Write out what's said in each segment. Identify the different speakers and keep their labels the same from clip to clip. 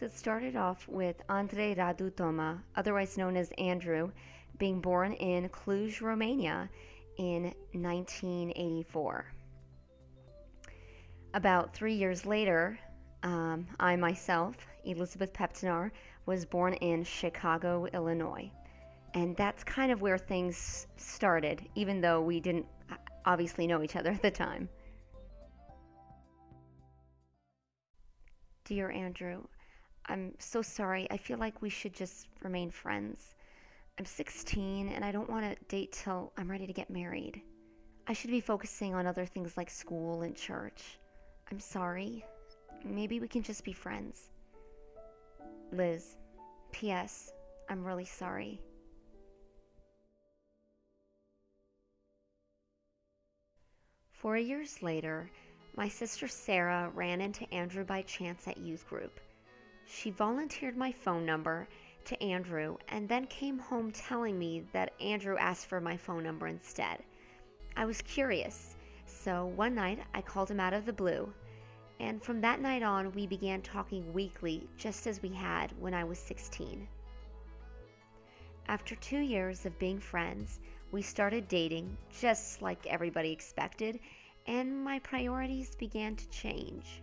Speaker 1: So it started off with Andrei Radu Toma, otherwise known as Andrew, being born in Cluj, Romania in 1984. About 3 years later, I myself, Elizabeth Peptinar, was born in Chicago, Illinois. And that's kind of where things started, even though we didn't obviously know each other at the time. Dear Andrew, I'm so sorry. I feel like we should just remain friends. I'm 16 and I don't want to date till I'm ready to get married. I should be focusing on other things like school and church. I'm sorry. Maybe we can just be friends. Liz, P.S. I'm really sorry. Four years later, my sister Sarah ran into Andrew by chance at youth group. She volunteered my phone number to Andrew and then came home telling me that Andrew asked for my phone number instead. I was curious, so one night I called him out of the blue, and from that night on we began talking weekly just as we had when I was 16. After 2 years of being friends, we started dating just like everybody expected, and my priorities began to change.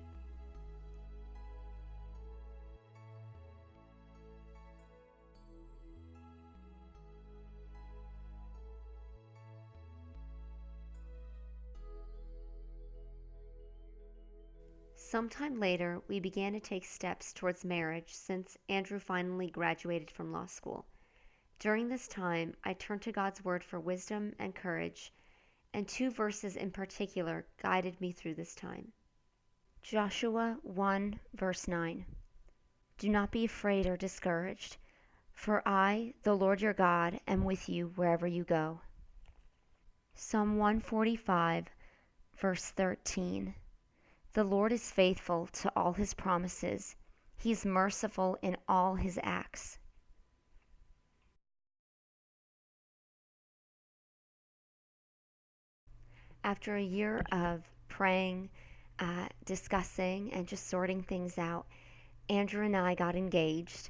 Speaker 1: Sometime later, we began to take steps towards marriage since Andrew finally graduated from law school. During this time, I turned to God's Word for wisdom and courage, and 2 verses in particular guided me through this time. Joshua 1 verse 9. Do not be afraid or discouraged, for I, the Lord your God, am with you wherever you go. Psalm 145 verse 13. The Lord is faithful to all his promises. He is merciful in all his acts. After a year of praying, discussing, and just sorting things out, Andrew and I got engaged.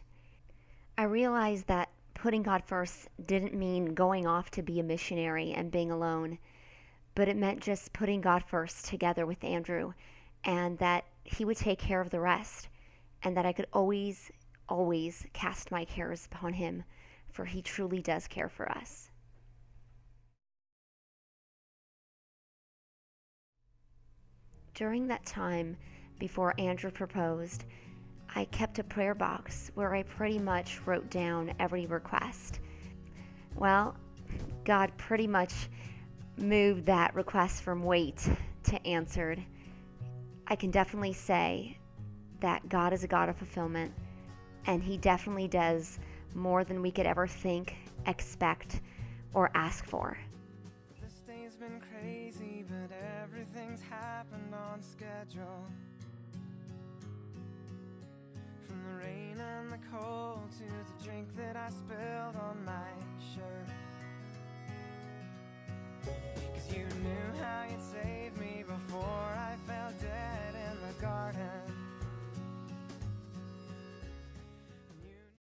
Speaker 1: I realized that putting God first didn't mean going off to be a missionary and being alone, but it meant just putting God first together with Andrew, and that he would take care of the rest, and that I could always, always cast my cares upon him, for he truly does care for us. During that time, before Andrew proposed, I kept a prayer box where I pretty much wrote down every request. Well, God pretty much moved that request from wait to answered. I can definitely say that God is a God of fulfillment, and he definitely does more than we could ever think, expect, or ask for.
Speaker 2: This day's been crazy, but everything's happened on schedule. From the rain and the cold to the drink that I spilled on my shirt.